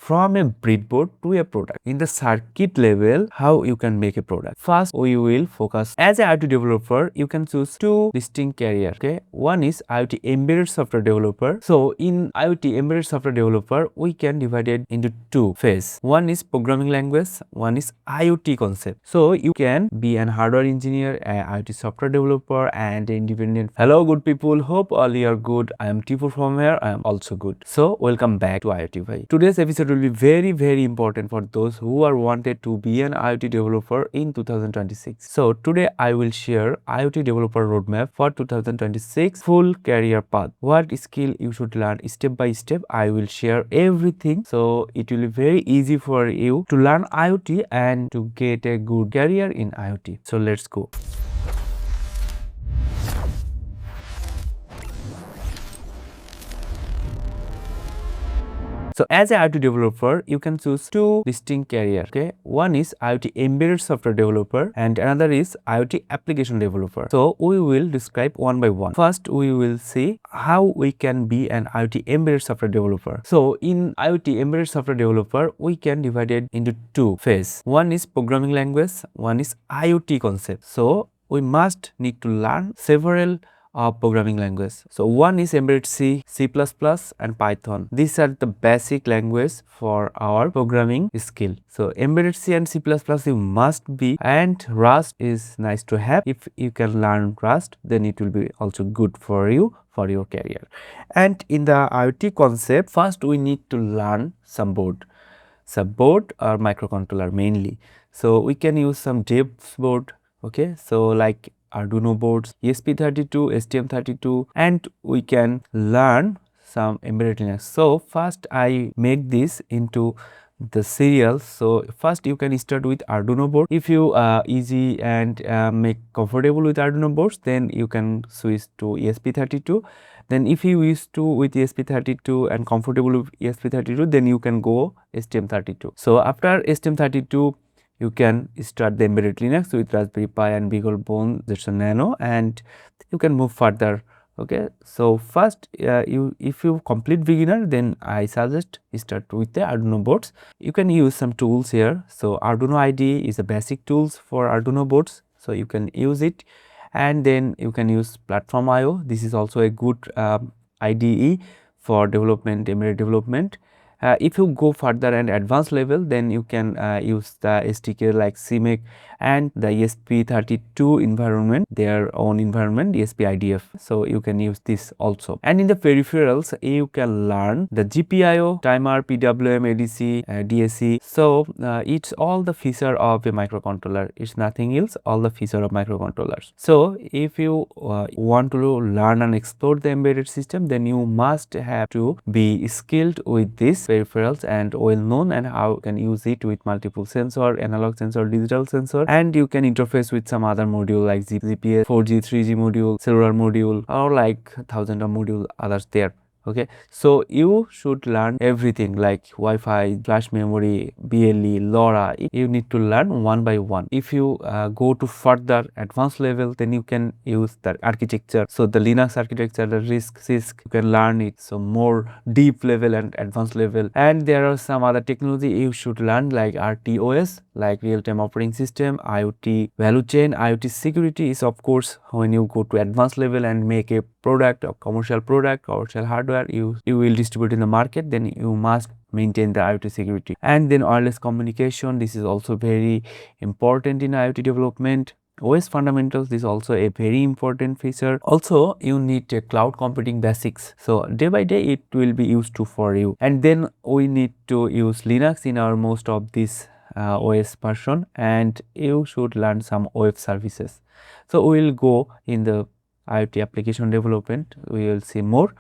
from a breadboard to a product. In the circuit level, how you can make a product. First, we will focus as a IoT developer. You can choose two distinct career. Okay, one is IoT Embedded Software Developer. So in IoT Embedded Software Developer, we can divide it into two phases. One is programming language, one is IoT concept. So you can be an hardware engineer, an IoT software developer, and independent. Hello, good people. Hope all you are good. I am Tipo from here. I am also good. So welcome back to IoT Bhai. Today's episode will be very important for those who are wanted to be an IoT developer in 2026. So today I will share IoT Developer Roadmap for 2026 full career path. What skill you should learn step by step. I will share everything. So it will be very easy for you to learn IoT and to get a good career in IoT. So let's go. So as an IoT developer, you can choose two distinct careers. Okay, one is IoT Embedded Software Developer and another is IoT Application Developer. So we will describe one by one. First, we will see how we can be an IoT Embedded Software Developer. So in IoT Embedded Software Developer, we can divide it into two phases. One is programming language, one is IoT concept. So we must need to learn several programming language. So one is embedded C, C++ and Python. These are the basic language for our programming skill. So embedded C and C++ you must be, and Rust is nice to have. If you can learn Rust, then it will be also good for you for your career. And in the IoT concept, first we need to learn some board. So board or microcontroller mainly. So we can use some dev board. Okay, so like Arduino boards, ESP32, STM32, and we can learn some embedded Linux. So first I make this into the serial. So first you can start with Arduino board. If you easy and make comfortable with Arduino boards, then you can switch to ESP32. Then if you wish to with ESP32 and comfortable with ESP32, then you can go STM32. So after STM32, you can start the embedded Linux with Raspberry Pi and BeagleBone Jetson Nano, and you can move further. Okay, so first if you complete beginner, then I suggest start with the Arduino boards. You can use some tools here. So Arduino IDE is a basic tools for Arduino boards, so you can use it, and then you can use Platform IO. This is also a good IDE for development, embedded development. If you go further and advanced level, then you can use the SDK like CMake and the ESP32 environment, their own environment, ESP IDF. So you can use this also. And in the peripherals, you can learn the GPIO, timer, PWM, ADC, DAC. So it's all the feature of a microcontroller. It's nothing else, all the feature of microcontrollers. So if you want to learn and explore the embedded system, then you must have to be skilled with this peripherals and well known, and how you can use it with multiple sensor, analog sensor, digital sensor, and you can interface with some other module like GPS, 4G, 3G module, cellular module, or like thousands of module others there. Okay, so you should learn everything like Wi-Fi, flash memory, BLE, LoRa. You need to learn one by one. If you go to further advanced level, then you can use the architecture. So the Linux architecture, the CISC, you can learn it. So more deep level and advanced level. And there are some other technology you should learn like RTOS, like real-time operating system, IoT value chain, IoT security is of course when you go to advanced level and make a product or commercial product, commercial hardware, you will distribute in the market, then you must maintain the IoT security. And then wireless communication, this is also very important in IoT development. OS fundamentals, this is also a very important feature. Also, you need a cloud computing basics. So day by day it will be used to for you. And then we need to use Linux in our most of this OS version, and you should learn some web services. So we will go in the IoT application development, we will see more.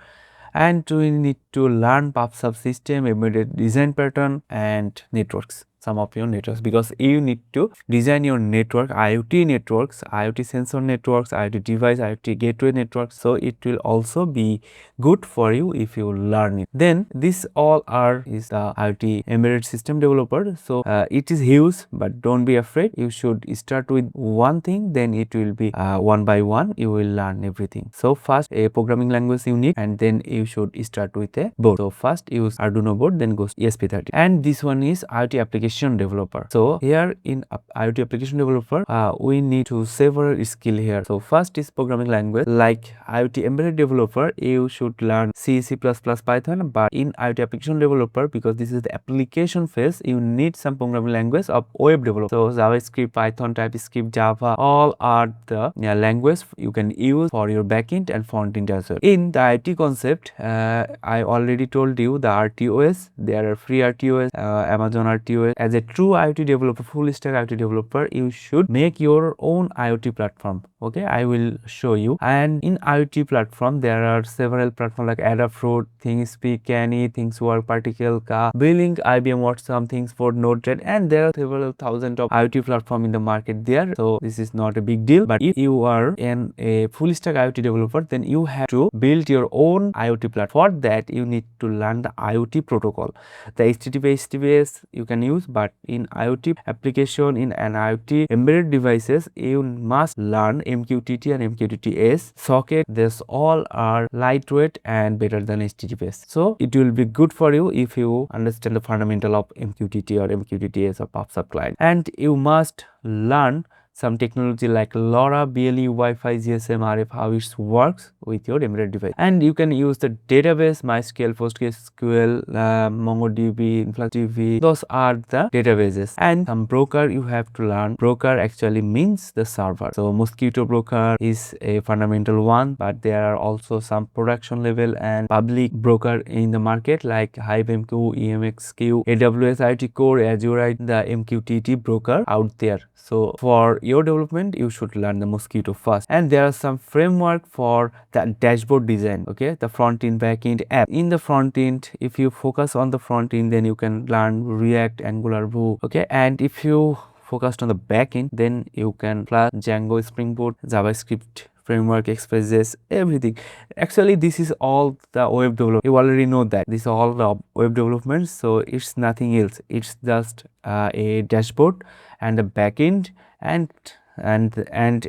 And we need to learn pub subsystem, embedded design pattern, and networks. some of your networks, because you need to design your network, IoT networks, IoT sensor networks, IoT device, IoT gateway networks. So it will also be good for you if you learn it. Then this all is the IoT embedded system developer. So it is huge, but don't be afraid. You should start with one thing, then it will be one by one you will learn everything. So first a programming language you need, and then you should start with a board. So first use Arduino board, then goes ESP32, and this one is IoT Application Developer. So here in IoT Application Developer we need to several skill here. So first is programming language. Like IoT Embedded Developer, you should learn C, C++, Python, but in IoT Application Developer, because this is the application phase, you need some programming language of web developer. So JavaScript, Python, TypeScript, Java, all are the language you can use for your backend and frontend as well. In the IoT concept, I already told you the RTOS. There are free RTOS, Amazon RTOS. As a true IoT developer, full stack IoT developer, you should make your own IoT platform. Okay, I will show you. And in IoT platform, there are several platforms like Adafruit, ThingsSpeak, Canny, ThingsWorks, Particle, Ka, Billing, IBM Watson, ThingsPort, Node-RED, and there are several thousands of IoT platforms in the market there. So this is not a big deal. But if you are a full stack IoT developer, then you have to build your own IoT platform. For that, you need to learn the IoT protocol. The HTTP, HTTPS you can use, but in IoT application, in an IoT embedded devices, you must learn MQTT and MQTT-S socket. This all are lightweight and better than HTTPS. So it will be good for you if you understand the fundamental of MQTT or MQTT-S or PubSub client. And you must learn some technology like LoRa, BLE, Wi-Fi, GSM, RF, how it works with your embedded device. And you can use the database, MySQL, PostgreSQL, MongoDB, InfluxDB. Those are the databases. And some broker you have to learn. Broker actually means the server. So Mosquito broker is a fundamental one, but there are also some production level and public broker in the market like HiveMQ, EMXQ, AWS IoT Core, Azure, the MQTT broker out there. So for your development, you should learn the Mosquito first. And there are some framework for the dashboard design. Okay, the front end, back end app. In the front end, if you focus on the front end, then you can learn React, Angular, Vue. Okay, and if you focused on the back end, then you can Flash, Django, Spring Boot, JavaScript framework, Express.js, everything. Actually, this is all the web development. You already know that this is all the web development, so it's nothing else. It's just a dashboard and a backend and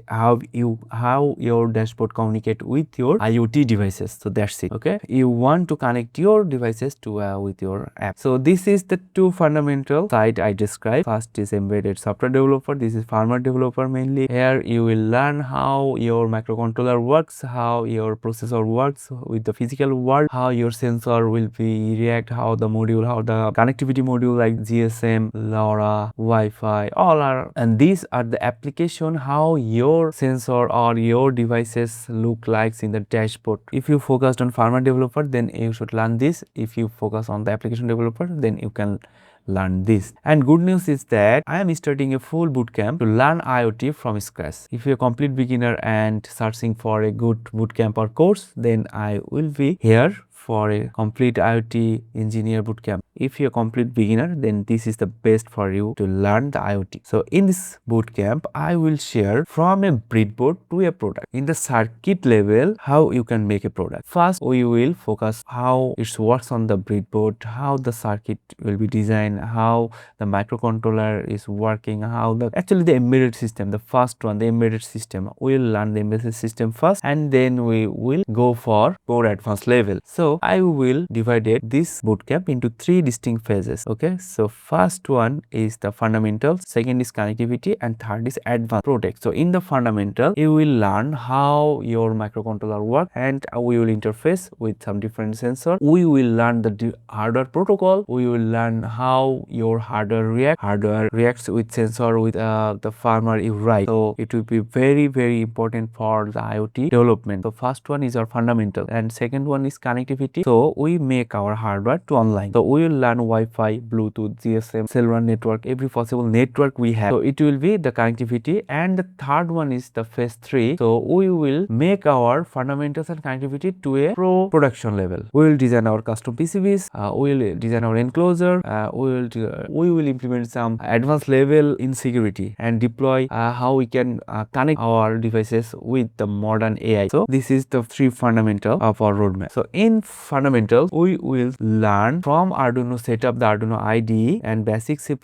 how your dashboard communicate with your IoT devices. So that's it. Okay, you want to connect your devices to with your app. So this is the two fundamental side I described. First is embedded software developer. This is firmware developer mainly. Here you will learn how your microcontroller works, how your processor works with the physical world, how your sensor will be react, how the connectivity module like GSM, LoRa, Wi-Fi, all are, and these are the applications how your sensor or your devices look like in the dashboard. If you focused on firmware developer, then you should learn this. If you focus on the application developer, then you can learn this. And good news is that I am starting a full bootcamp to learn IoT from scratch. If you're a complete beginner and searching for a good bootcamp or course, then I will be here for a complete IoT engineer bootcamp. If you're a complete beginner, then this is the best for you to learn the IoT. So in this bootcamp, I will share from a breadboard to a product. In the circuit level, how you can make a product. First, we will focus how it works on the breadboard, how the circuit will be designed, how the microcontroller is working, how the embedded system, the first one, the embedded system. We will learn the embedded system first, and then we will go for more advanced level. So I will divide this bootcamp into 3 distinct phases. Okay, so first one is the fundamentals, second is connectivity, and third is advanced product. So in the fundamental, you will learn how your microcontroller works, and we will interface with some different sensor. We will learn the hardware protocol. We will learn how your hardware reacts with sensor, with the firmware you write. So it will be very, very important for the IoT development. So first one is our fundamental, and second one is connectivity, connectivity. So we make our hardware to online. So we will learn Wi-Fi, Bluetooth, GSM, cellular network, every possible network we have. So it will be the connectivity. And the third one is the phase 3. So we will make our fundamentals and connectivity to a production level. We will design our custom PCBs. We will design our enclosure. We will implement some advanced level in security and deploy how we can connect our devices with the modern AI. So this is the 3 fundamental of our roadmap. So in fundamentals, we will learn from Arduino, set up the Arduino IDE and basic C++.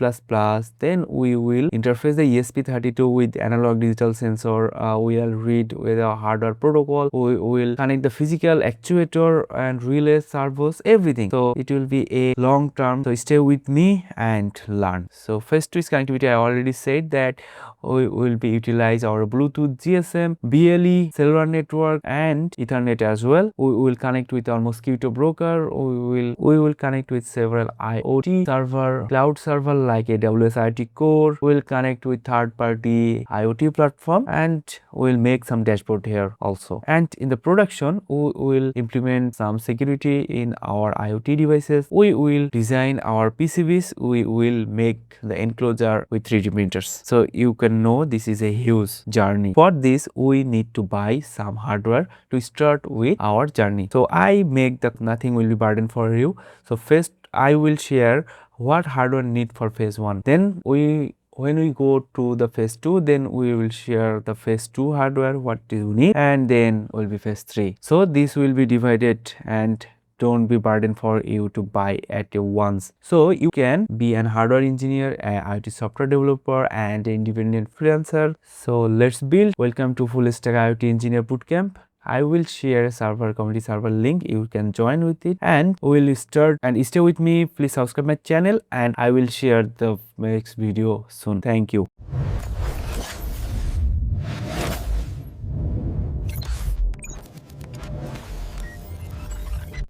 Then we will interface the ESP32 with analog digital sensor. We will read with our hardware protocol. We will connect the physical actuator and relays, servos, everything. So it will be a long term. So stay with me and learn. So phase 2 is connectivity. I already said that we will be utilize our Bluetooth, GSM, BLE, cellular network and Ethernet as well. We will connect with our mosquito broker. We will connect with several IoT server, cloud server like AWS IoT Core. We will connect with third-party IoT platform and we will make some dashboard here also. And in the production, we will implement some security in our IoT devices. We will design our PCBs. We will make the enclosure with 3D printers. So you can know this is a huge journey. For this, we need to buy some hardware to start with our journey. So I make that nothing will be burden for you. So first, I will share what hardware need for phase 1. Then when we go to the phase 2, then we will share the phase 2 hardware, what you need, and then will be phase 3. So this will be divided and don't be burden for you to buy at once. So you can be an hardware engineer, an IoT software developer and an independent freelancer. So let's build. Welcome to Full-Stack IoT Engineer Bootcamp. I will share a community server link. You can join with it and we will start and stay with me. Please subscribe my channel and I will share the next video soon. Thank you.